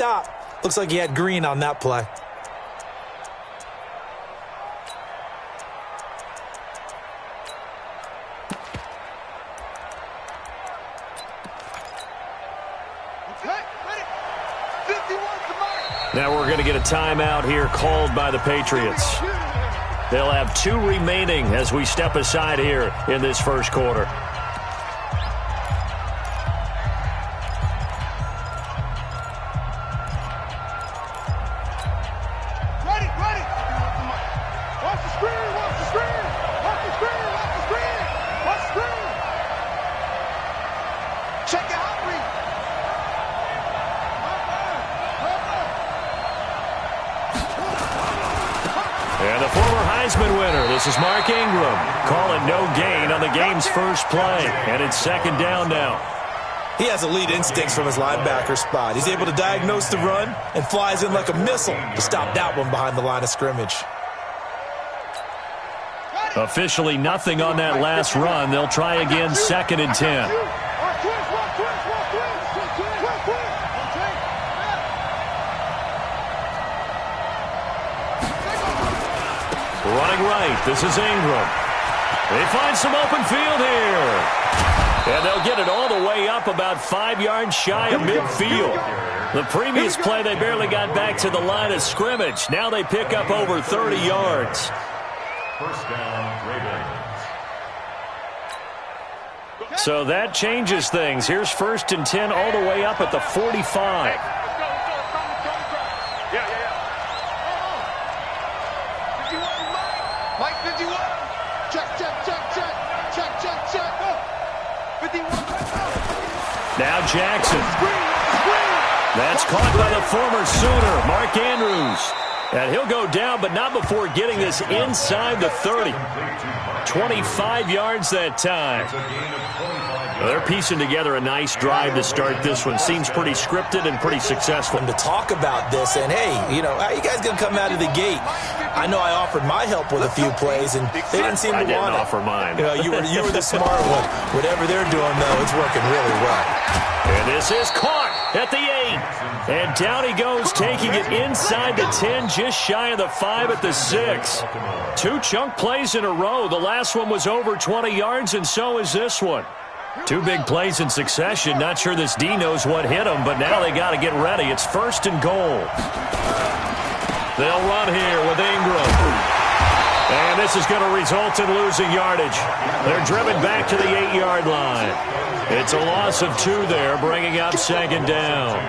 Stop. Looks like he had green on that play. Now we're going to get a timeout here called by the Patriots. They'll have 2 remaining as we step aside here in this first quarter. And the former Heisman winner, this is Mark Ingram, calling no gain on the game's first play. And it's second down now. He has elite instincts from his linebacker spot. He's able to diagnose the run and flies in like a missile to stop that one behind the line of scrimmage. Officially nothing on that last run. They'll try again, second and 10. Running right, this is Ingram. They find some open field here. And they'll get it all the way up about 5 yards shy of midfield. The previous play, they barely got back to the line of scrimmage. Now they pick up over 30 yards. First down, Ravens. So that changes things. Here's first and 10 all the way up at the 45. Now Jackson. That's caught by the former Sooner, Mark Andrews. And he'll go down, but not before getting this inside the 30. 25 yards that time. They're piecing together a nice drive to start this one. Seems pretty scripted and pretty successful. And to talk about this, and hey, you know, how you guys going to come out of the gate? I know I offered my help with a few plays, and they didn't seem to want it. I didn't offer mine. You know, you were the smart one. Whatever they're doing, though, it's working really well. And this is caught at the 8. And down he goes, taking it inside the 10, just shy of the 5 at the 6. 2 chunk plays in a row. The last one was over 20 yards, and so is this one. 2 big plays in succession. Not sure this D knows what hit him, but now they got to get ready. It's first and goal. They'll run here with Ingram. And this is going to result in losing yardage. They're driven back to the 8-yard line. It's a loss of 2 there, bringing up second down.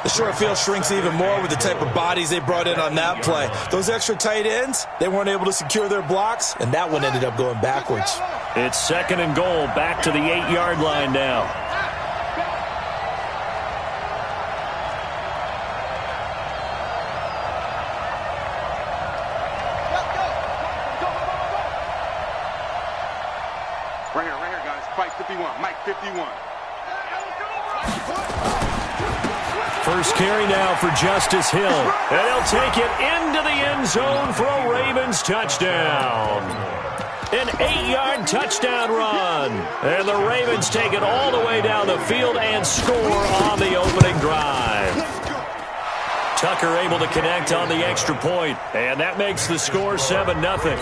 The short field shrinks even more with the type of bodies they brought in on that play. Those extra tight ends, they weren't able to secure their blocks, and that one ended up going backwards. It's second and goal, back to the 8-yard line now. Right here, guys. Mike 51. Mike 51. First carry now for Justice Hill. And he'll take it into the end zone for a Ravens touchdown. An 8-yard touchdown run. And the Ravens take it all the way down the field and score on the opening drive. Tucker able to connect on the extra point. And that makes the score 7-0.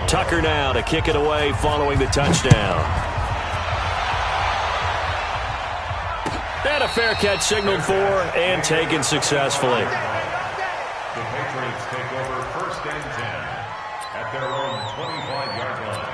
Tucker now to kick it away following the touchdown. And a fair catch signaled for and taken successfully. The Patriots take over first and 10 at their own 25-yard line.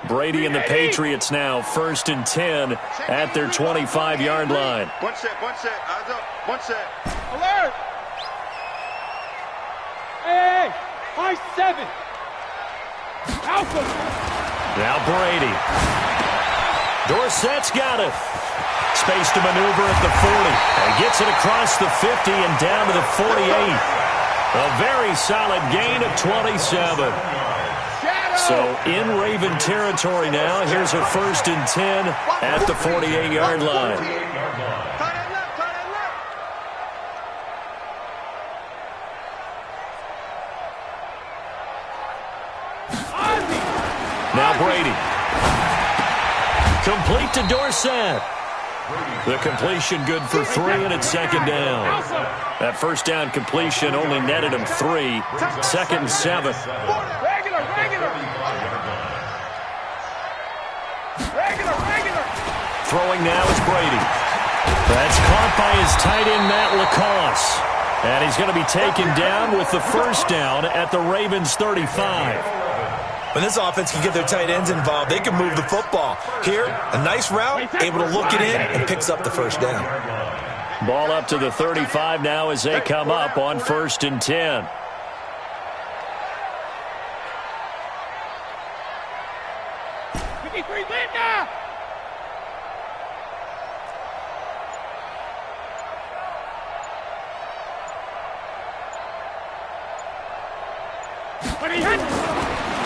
Brady and the Patriots now first and 10 at their 25-yard line. One set, eyes up, one set. Alert! Hey, high 7. Alpha. Now Brady. Dorsett's got it. Space to maneuver at the 40. And gets it across the 50 and down to the 48. A very solid gain of 27. Shadow! So in Raven territory now. Here's a 1st and 10 at the 48-yard line. Now Brady. Complete to Dorsett. The completion good for 3, and it's 2nd down. That 1st down completion only netted him 3. 2nd and 7. Throwing now is Brady. That's caught by his tight end, Matt LaCosse. And he's going to be taken down with the 1st down at the Ravens' 35. When this offense can get their tight ends involved, they can move the football. Here, a nice route, able to look it in, and picks up the 1st down. Ball up to the 35 now as they come up on 1st and 10.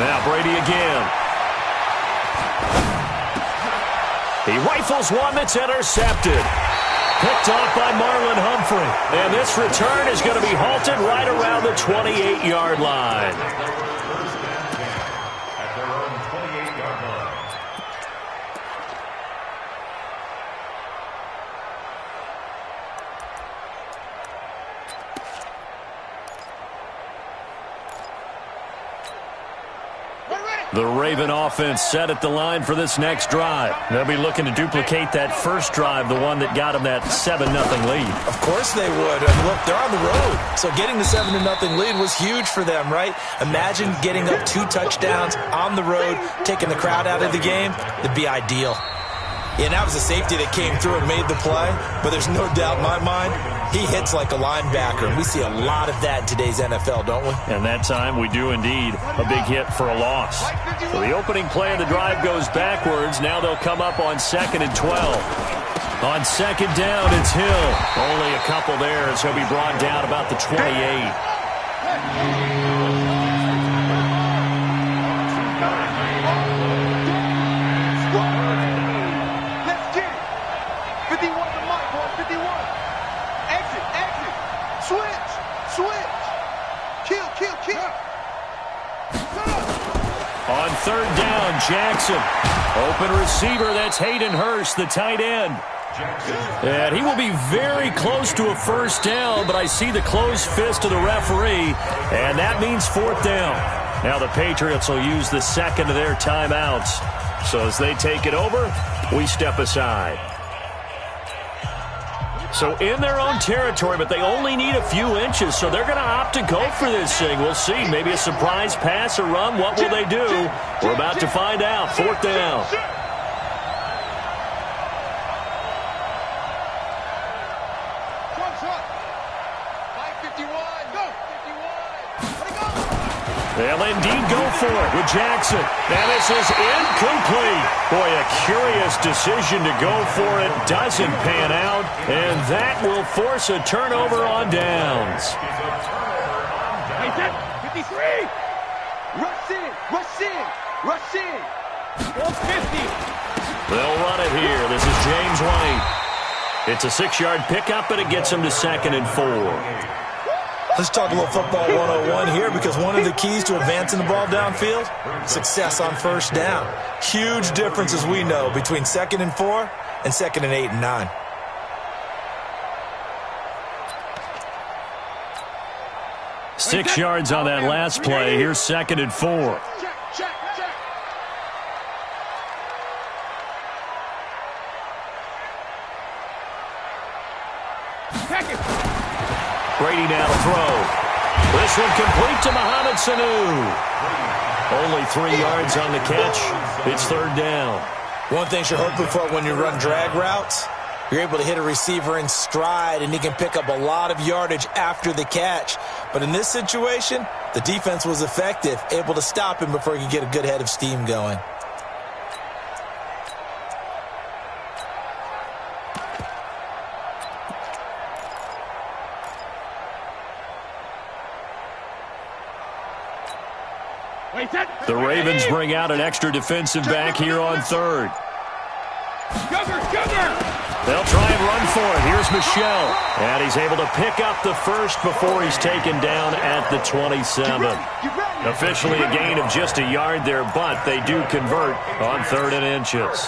Now Brady again. He rifles one that's intercepted. Picked off by Marlon Humphrey. And this return is going to be halted right around the 28-yard line. At their own 28-yard line. The Raven offense set at the line for this next drive. They'll be looking to duplicate that first drive, the one that got them that 7-0 lead. Of course they would. And look, they're on the road. So getting the 7-0 lead was huge for them, right? Imagine getting up 2 touchdowns on the road, taking the crowd out of the game. That'd be ideal. Yeah, and that was a safety that came through and made the play. But there's no doubt in my mind, he hits like a linebacker. We see a lot of that in today's NFL, don't we? And that time we do indeed. A big hit for a loss. So the opening play of the drive goes backwards. Now they'll come up on 2nd and 12. On 2nd down, it's Hill. Only a couple there as he'll be brought down about the 28. On 3rd down, Jackson. Open receiver, that's Hayden Hurst, the tight end. And he will be very close to a 1st down, but I see the closed fist of the referee, and that means 4th down. Now the Patriots will use the 2nd of their timeouts. So as they take it over, we step aside. So in their own territory, but they only need a few inches, so they're going to opt to go for this thing. We'll see. Maybe a surprise pass or run. What will they do? We're about to find out. 4th down. They'll indeed go for it with Jackson. And this is incomplete. Boy, a curious decision to go for it. Doesn't pan out. And that will force a turnover on downs. 53. Rush in. Rush in. Rush in. 450. They'll run it here. This is James White. It's a 6-yard pickup, and it gets him to 2nd and 4. Let's talk a little football 101 here, because one of the keys to advancing the ball downfield, success on 1st down. Huge difference, as we know, between 2nd and 4 and 2nd and 8 and 9. Six yards on that last play. Here's 2nd and 4. Brady now to throw. This one complete to Mohamed Sanu. Only 3 yards on the catch. It's 3rd down. One thing you're hoping for when you run drag routes, you're able to hit a receiver in stride, and he can pick up a lot of yardage after the catch. But in this situation, the defense was effective, able to stop him before he could get a good head of steam going. The Ravens bring out an extra defensive back here on third. They'll try and run for it. Here's Michel. And he's able to pick up the first before he's taken down at the 27. Officially a gain of just a yard there, but they do convert on 3rd and inches.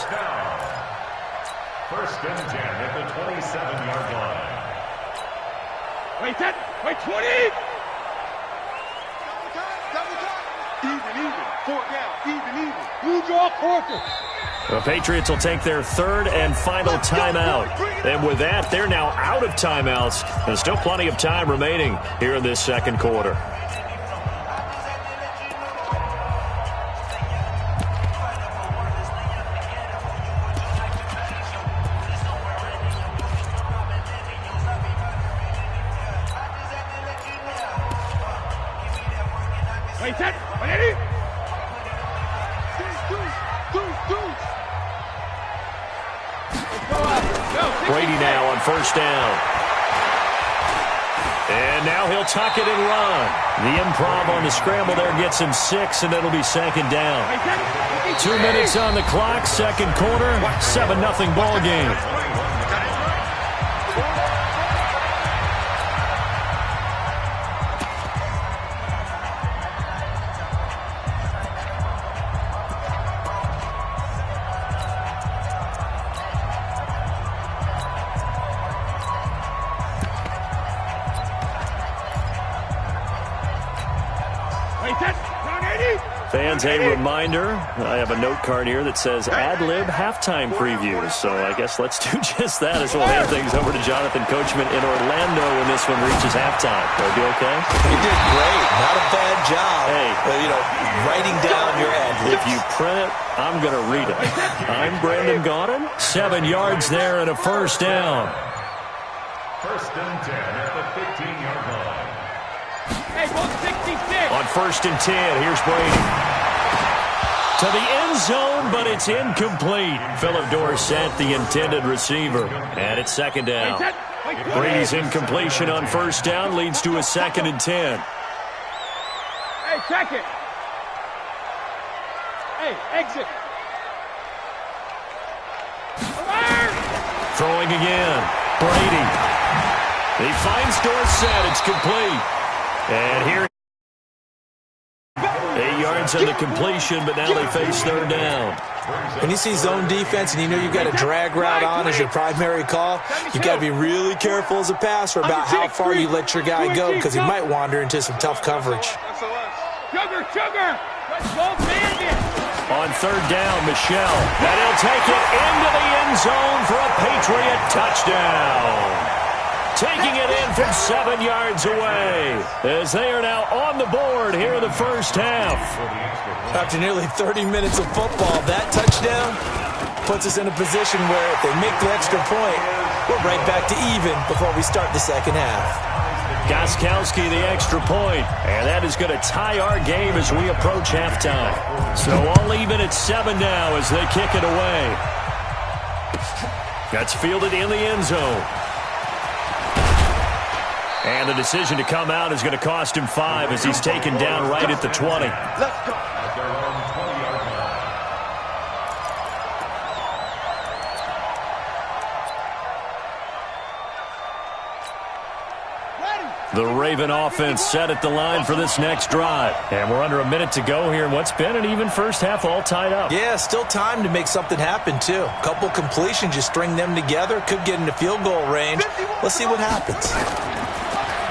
First and 10 at the 27-yard line. Wait, 20! Even. 4 down. Even. Blue draw quarter. The Patriots will take their 3rd and final timeout. And with that, they're now out of timeouts. There's still plenty of time remaining here in this second quarter. Wait, 180! Brady now on first down. And now he'll tuck it and run. The improv on the scramble there gets him 6, and it'll be 2nd down. 2 minutes on the clock, second quarter, 7-0 ball game. Fans, a reminder, I have a note card here that says ad-lib halftime previews. So I guess let's do just that as we'll hand things over to Jonathan Coachman in Orlando when this one reaches halftime. Will I be okay? You did great. Not a bad job. Hey. Writing down your ad-libs. If you print it, I'm going to read it. I'm Brandon Gaudin. 7 yards there and a first down. First and 10 at the 15-yard line. Hey, 166! On first and 10, here's Brady. To the end zone, but it's incomplete. Philip Dorsett, the intended receiver. And it's 2nd down. Brady's incompletion on first down leads to a 2nd and 10. Hey, second! Hey, exit! Throwing again. Brady. He finds Dorsett. It's complete. And here, 8 yards on the completion, but now they face 3rd down. When you see zone defense and you know you've got a drag route on as your primary call, you've got to be really careful as a passer about how far you let your guy go because he might wander into some tough coverage. Sugar! Let's go, Bandit! On 3rd down, Michel. And he'll take it into the end zone for a Patriot touchdown. Taking it in from 7 yards away as they are now on the board here in the first half. After nearly 30 minutes of football, that touchdown puts us in a position where if they make the extra point, we're right back to even before we start the second half. Gostkowski the extra point, and that is going to tie our game as we approach halftime. So all even at 7 now as they kick it away. That's fielded in the end zone. And the decision to come out is going to cost him 5 as he's taken down right at the 20. Let's go! At their own 20-yard line. The Raven offense set at the line for this next drive. And we're under a minute to go here in what's been an even first half, all tied up. Yeah, still time to make something happen, too. A couple completions, you string them together, could get into field goal range. Let's see what happens.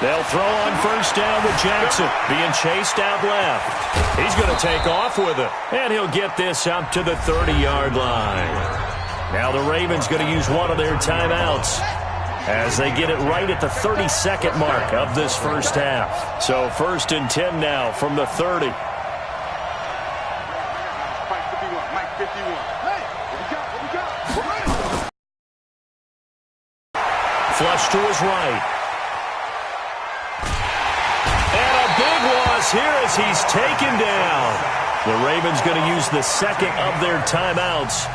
They'll throw on first down with Jackson, being chased out left. He's going to take off with it, and he'll get this up to the 30-yard line. Now the Ravens going to use one of their timeouts as they get it right at the 32nd mark of this first half. So 1st and 10 now from the 30. Mike 51. Hey, what we got? We're ready. Flush to his right. Here as he's taken down. The Ravens going to use the second of their timeouts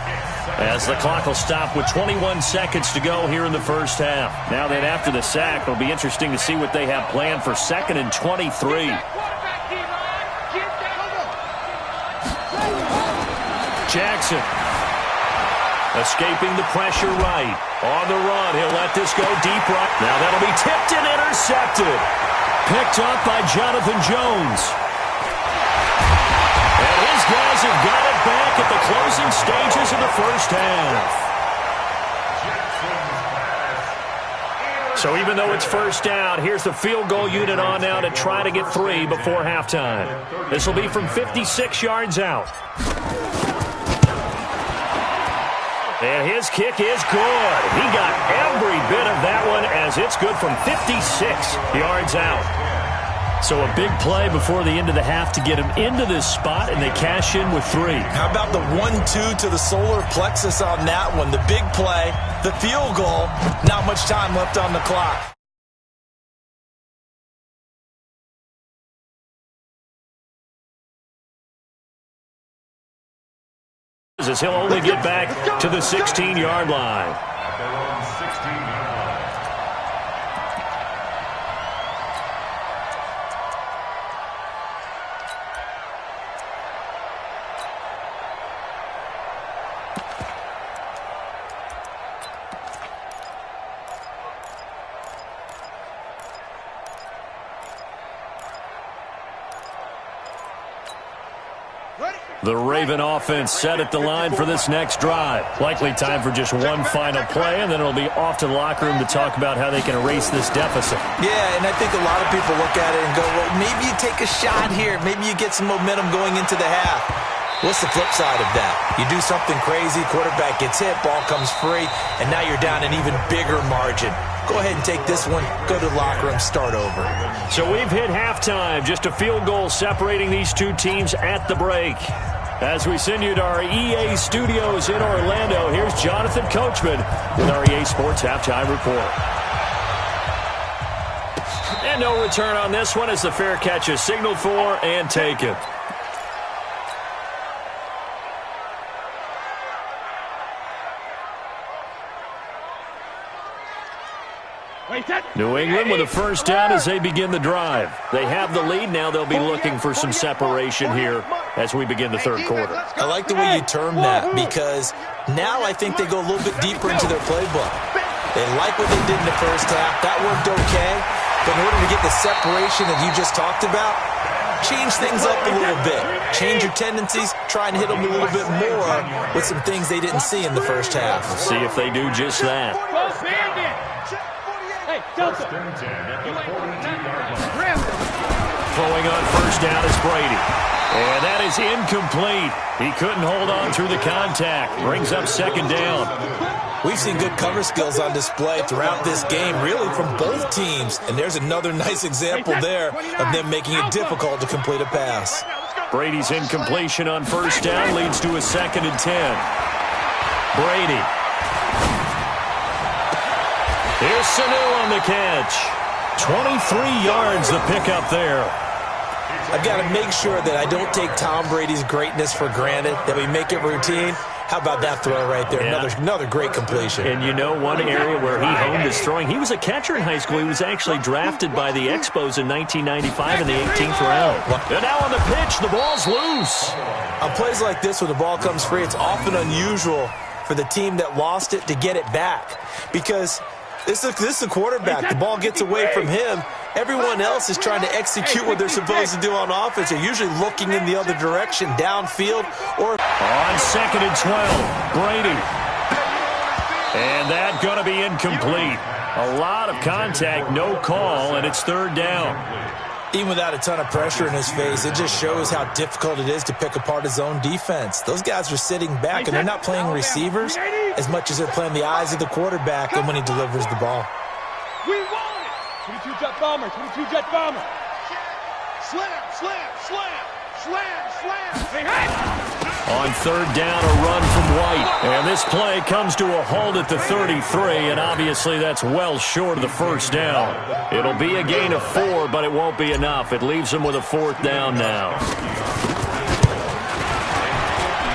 as the clock will stop with 21 seconds to go here in the first half. Now then, after the sack, it'll be interesting to see what they have planned for 2nd and 23. Jackson. Escaping the pressure right. On the run, he'll let this go deep right. Now that'll be tipped and intercepted. Picked up by Jonathan Jones. And his guys have got it back at the closing stages of the first half. So even though it's first down, here's the field goal unit on now to try to get 3 before halftime. This will be from 56 yards out. And his kick is good. He got every bit of that one as it's good from 56 yards out. So a big play before the end of the half to get him into this spot, and they cash in with 3. How about the 1-2 to the solar plexus on that one? The big play, the field goal, not much time left on the clock. As he'll only get back to the 16-yard line. At their own 16-yard line. The Raven offense set at the line for this next drive. Likely time for just one final play, and then it'll be off to the locker room to talk about how they can erase this deficit. Yeah, and I think a lot of people look at it and go, well, maybe you take a shot here. Maybe you get some momentum going into the half. What's the flip side of that? You do something crazy, quarterback gets hit, ball comes free, and now you're down an even bigger margin. Go ahead and take this one, go to the locker room, start over. So we've hit halftime, just a field goal separating these two teams at the break. As we send you to our EA studios in Orlando, here's Jonathan Coachman with our EA Sports Halftime Report. And no return on this one as the fair catch is signaled for and taken. New England with a first down as they begin the drive. They have the lead. Now they'll be looking for some separation here as we begin the third quarter. I like the way you term that because now I think they go a little bit deeper into their playbook. They like what they did in the first half. That worked okay. But in order to get the separation that you just talked about, change things up a little bit. Change your tendencies. Try and hit them a little bit more with some things they didn't see in the first half. See if they do just that. First and 10 at the 42-yard line. Throwing on first down is Brady. And that is incomplete. He couldn't hold on through the contact. Brings up second down. We've seen good cover skills on display throughout this game, really from both teams. And there's another nice example there of them making it difficult to complete a pass. Brady's incompletion on first down leads to a second and 10. Brady. Here's Sanu on the catch. 23 yards the pickup there. I've got to make sure that I don't take Tom Brady's greatness for granted, that we make it routine. How about that throw right there? Yeah. Another great completion. And you know one area where he honed his throwing, he was a catcher in high school. He was actually drafted by the Expos in 1995 in the 18th round. And now on the pitch, the ball's loose. On plays like this where the ball comes free, it's often unusual for the team that lost it to get it back because this is the quarterback. The ball gets away from him. Everyone else is trying to execute what they're supposed to do on offense. They're usually looking in the other direction, downfield. Or on second and 12, Brady. And that going to be incomplete. A lot of contact, no call, and it's third down. Even without a ton of pressure in his face, it just shows how difficult it is to pick apart his own defense. Those guys are sitting back, and they're not playing receivers as much as they're playing the eyes of the quarterback and when he delivers the ball. We want it. 22 jet bomber, 22 jet bomber. Slam, slam, slam, slam, slam. Hey, hey. On third down, a run from White. And this play comes to a halt at the 33, and obviously that's well short of the first down. It'll be a gain of 4, but it won't be enough. It leaves them with a fourth down now.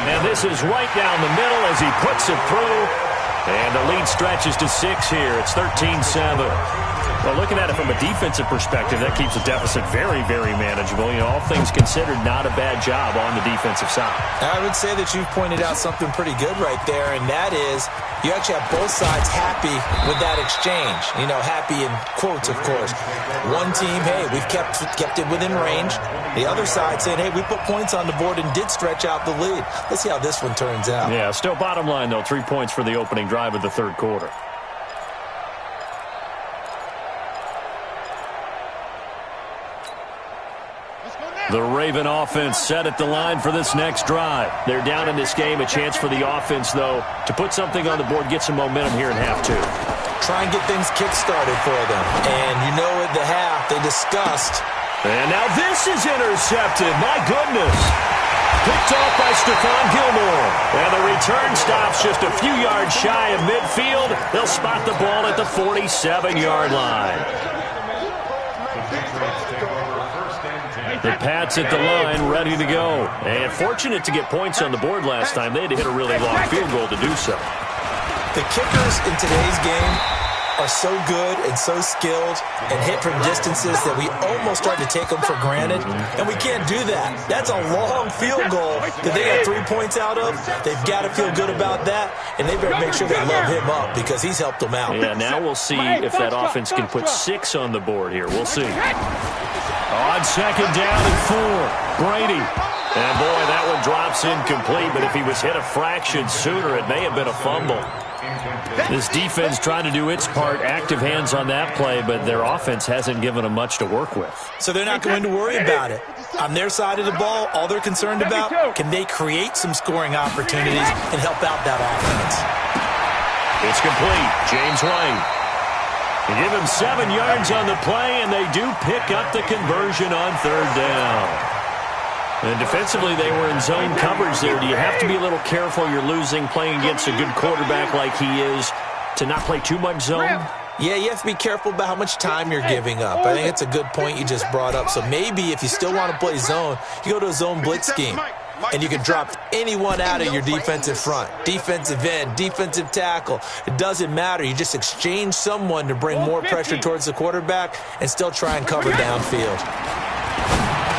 And this is right down the middle as he puts it through. And the lead stretches to 6 here. It's 13-7. Well, looking at it from a defensive perspective, that keeps the deficit very, very manageable. You know, all things considered, not a bad job on the defensive side. I would say that you've pointed out something pretty good right there, and that is you actually have both sides happy with that exchange. You know, happy in quotes, of course. One team, hey, we've kept it within range. The other side saying, hey, we put points on the board and did stretch out the lead. Let's see how this one turns out. Yeah, still bottom line, though, 3 points for the opening drive of the third quarter. The Raven offense set at the line for this next drive. They're down in this game. A chance for the offense, though, to put something on the board, get some momentum here in half two. Try and get things kick-started for them. And you know at the half, they discussed. And now this is intercepted. My goodness. Picked off by Stephon Gilmore. And the return stops just a few yards shy of midfield. They'll spot the ball at the 47-yard line. The Pats at the line, ready to go. And fortunate to get points on the board last time. They had to hit a really long field goal to do so. The kickers in today's game are so good and so skilled and hit from distances that we almost start to take them for granted. And we can't do that. That's a long field goal that they got 3 points out of. They've got to feel good about that. And they better make sure they love him up because he's helped them out. Yeah, now we'll see if that offense can put 6 on the board here. We'll see. On second down and 4, Brady. And boy, that one drops incomplete, but if he was hit a fraction sooner, it may have been a fumble. This defense trying to do its part, active hands on that play, but their offense hasn't given them much to work with. So they're not going to worry about it. On their side of the ball, all they're concerned about, can they create some scoring opportunities and help out that offense? It's complete. James White. They give him 7 yards on the play, and they do pick up the conversion on third down. And defensively, they were in zone coverage there. Do you have to be a little careful? You're losing, playing against a good quarterback like he is, to not play too much zone? Yeah, you have to be careful about how much time you're giving up. I think it's a good point you just brought up. So maybe if you still want to play zone, you go to a zone blitz scheme. And you can drop anyone out of your defensive front. Defensive end, defensive tackle. It doesn't matter. You just exchange someone to bring more pressure towards the quarterback and still try and cover downfield.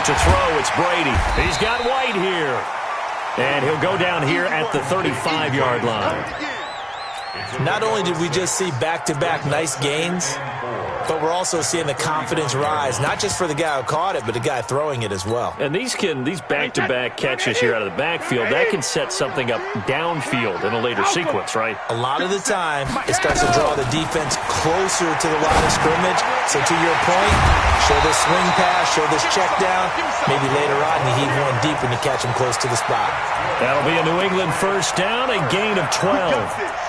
To throw, it's Brady. He's got White here. And he'll go down here at the 35-yard line. Not only did we just see back-to-back nice gains, but we're also seeing the confidence rise, not just for the guy who caught it, but the guy throwing it as well. And these back-to-back catches here out of the backfield, that can set something up downfield in a later sequence, right? A lot of the time, it starts to draw the defense closer to the line of scrimmage. So to your point, show this swing pass, show this check down. Maybe later on, you heave one deep and you catch him close to the spot. That'll be a New England first down, a gain of 12.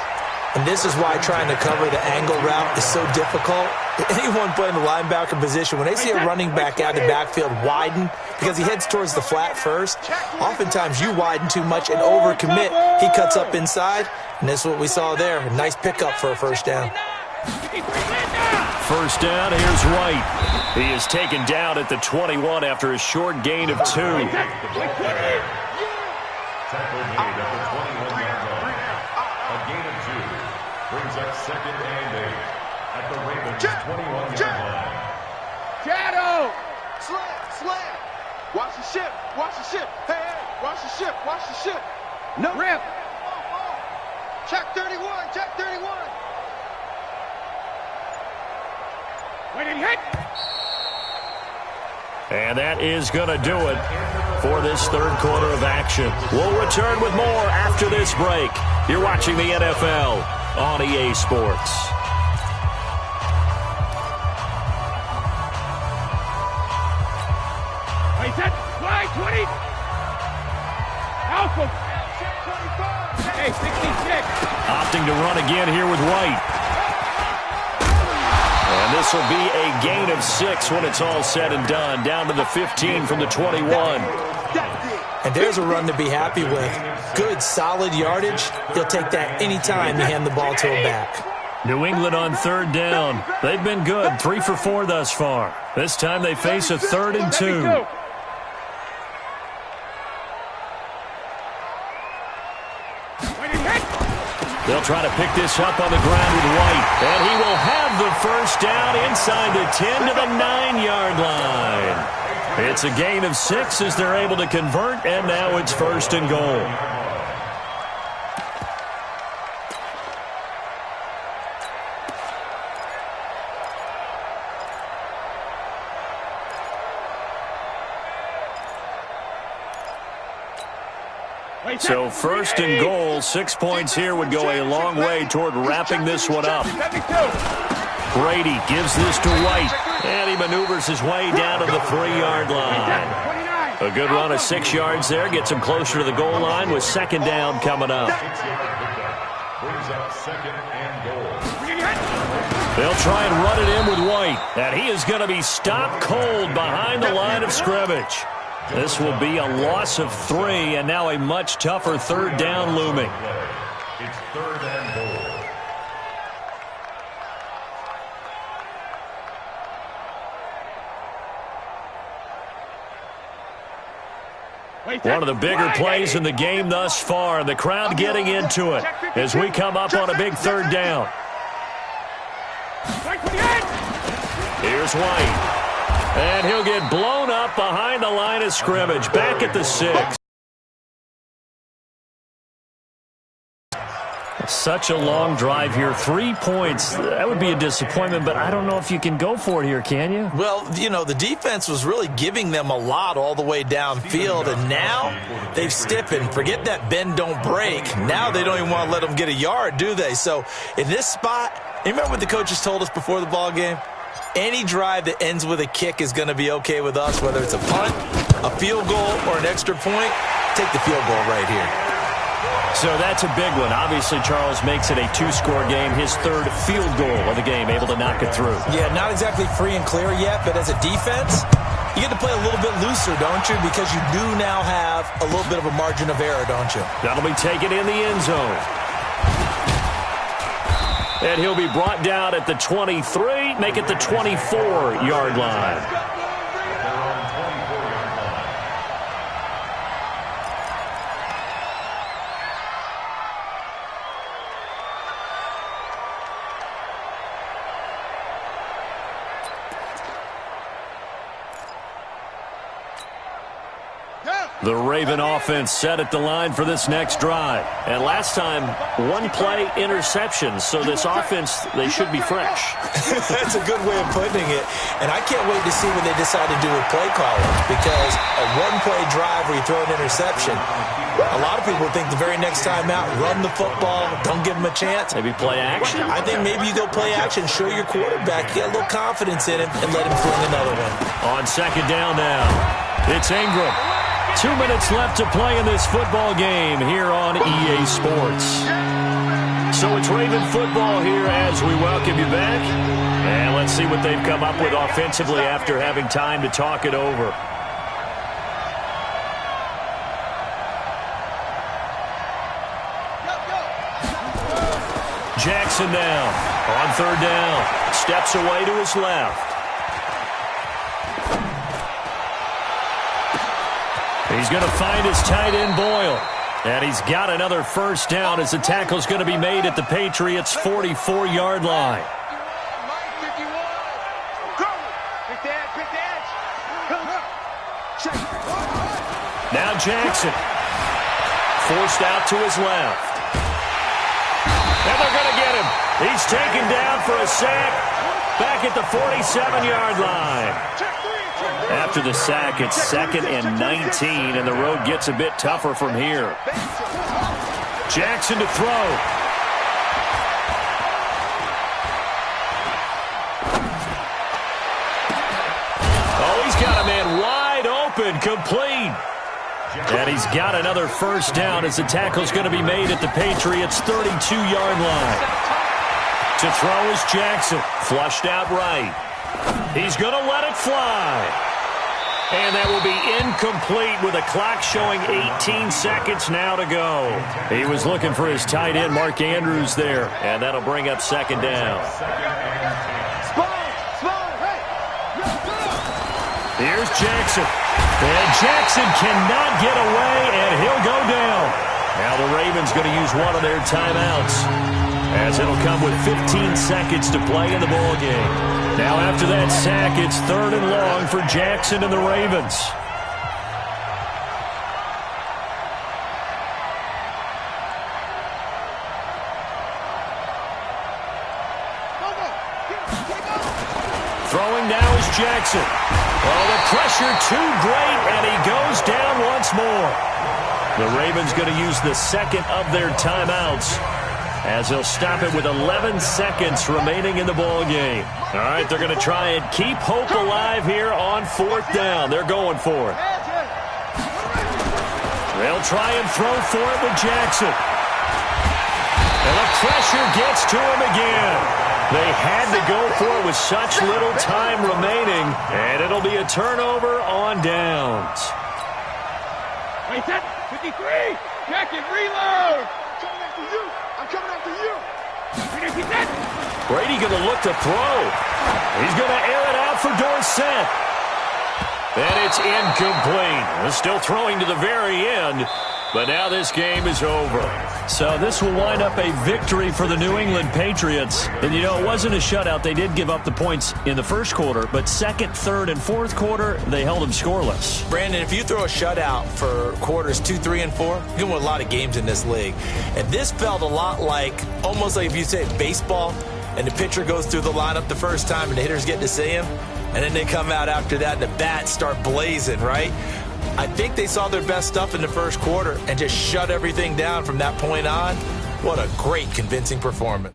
And this is why trying to cover the angle route is so difficult. Anyone playing the linebacker position, when they see a running back out of the backfield widen, because he heads towards the flat first, oftentimes you widen too much and overcommit. He cuts up inside, and this is what we saw there. A nice pickup for a first down. First down, here's White. He is taken down at the 21 after a short gain of 2. Brings up second and 8 at the Ravens 21-yard line. Shadow! Slam! Watch the ship! Watch the ship! Hey! Watch the ship! Watch the ship! No! Rip! Check 31! Check 31! Wait and hit! And that is going to do it for this third quarter of action. We'll return with more after this break. You're watching the NFL on EA Sports. Wait, set, fly, 20. Alpha. Hey, 66. Opting to run again here with White. And this will be a gain of 6 when it's all said and done. Down to the 15 from the 21. And there's a run to be happy with. Good, solid yardage. He'll take that anytime you hand the ball to a back. New England on third down. They've been good, 3 for 4 thus far. This time they face a 3rd and 2. They'll try to pick this up on the ground with White. And he will have the first down inside the 10 to the 9-yard line. It's a gain of 6 as they're able to convert, and now it's 1st and goal. So 1st and goal, 6 points here would go a long way toward wrapping this one up. Brady gives this to White, and he maneuvers his way down to the 3-yard line. A good run of 6 yards there, gets him closer to the goal line with 2nd down coming up. Brings up 2nd and goal. They'll try and run it in with White, and he is going to be stopped cold behind the line of scrimmage. This will be a loss of 3, and now a much tougher 3rd down looming. It's 3rd and goal. One of the bigger plays in the game thus far, and the crowd getting into it as we come up on a big 3rd down. Here's White. And he'll get blown up behind the line of scrimmage, back at the 6. Such a long drive here. 3 points. That would be a disappointment, but I don't know if you can go for it here, can you? Well, you know, the defense was really giving them a lot all the way downfield, and now they've stiffened. Forget that bend, don't break. Now they don't even want to let them get a yard, do they? So in this spot, you remember what the coaches told us before the ball game? Any drive that ends with a kick is going to be okay with us, whether it's a punt, a field goal, or an extra point. Take the field goal right here. So that's a big one. Obviously, Charles makes it a 2-score game, his 3rd field goal of the game, able to knock it through. Yeah, not exactly free and clear yet, but as a defense, you get to play a little bit looser, don't you? Because you do now have a little bit of a margin of error, don't you? That'll be taken in the end zone. And he'll be brought down at the 23, make it the 24-yard line. The Raven offense set at the line for this next drive. And last time, 1-play interception. So this offense, they should be fresh. That's a good way of putting it. And I can't wait to see what they decide to do with play calling, because a 1-play drive where you throw an interception, a lot of people think the very next time out, run the football, don't give them a chance. Maybe play action? I think maybe you go play action, show your quarterback, get a little confidence in him, and let him fling another one. On 2nd down now, it's Ingram. 2 minutes left to play in this football game here on EA Sports. So it's Raven football here as we welcome you back. And let's see what they've come up with offensively after having time to talk it over. Jackson now on 3rd down. Steps away to his left. He's going to find his tight end, Boyle. And he's got another first down as the tackle's going to be made at the Patriots' 44-yard line. Now Jackson. Forced out to his left. And they're going to get him. He's taken down for a sack back at the 47-yard line. After the sack, it's 2nd and 19, and the road gets a bit tougher from here. Jackson to throw. Oh, he's got a man wide open, complete. And he's got another first down as the tackle's going to be made at the Patriots' 32-yard line. To throw is Jackson, flushed out right. He's going to let it fly. And that will be incomplete with a clock showing 18 seconds now to go. He was looking for his tight end, Mark Andrews, there. And that'll bring up 2nd down. Here's Jackson. And Jackson cannot get away, and he'll go down. Now the Ravens going to use one of their timeouts, as it'll come with 15 seconds to play in the ball game. Now after that sack, it's 3rd and long for Jackson and the Ravens. Throwing now is Jackson. Oh, the pressure too great, and he goes down once more. The Ravens going to use the second of their timeouts, as they'll stop it with 11 seconds remaining in the ball game. All right, they're going to try and keep hope alive here on 4th down. They're going for it. They'll try and throw for it with Jackson. And the pressure gets to him again. They had to go for it with such little time remaining, and it'll be a turnover on downs. Wait, set, 53. Check it, reload. Coming after you. I'm coming after you. Brady going to look to throw. He's going to air it out for Dorsett. And it's incomplete. They're still throwing to the very end, but now this game is over. So this will wind up a victory for the New England Patriots. And, you know, it wasn't a shutout. They did give up the points in the first quarter, but second, third, and fourth quarter, they held them scoreless. Brandon, if you throw a shutout for quarters 2, 3, and 4, you're going to win a lot of games in this league. And this felt a lot like, almost like if you say baseball, and the pitcher goes through the lineup the first time and the hitters get to see him, and then they come out after that and the bats start blazing, right? I think they saw their best stuff in the first quarter and just shut everything down from that point on. What a great, convincing performance.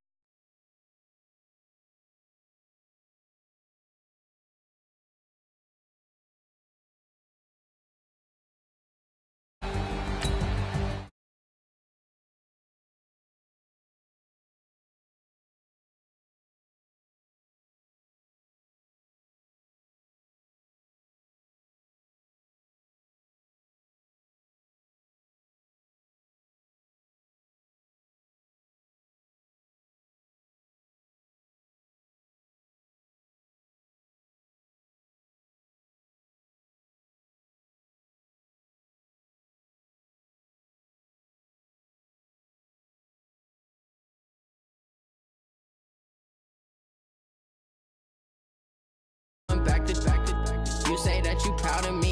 You say that you proud of me.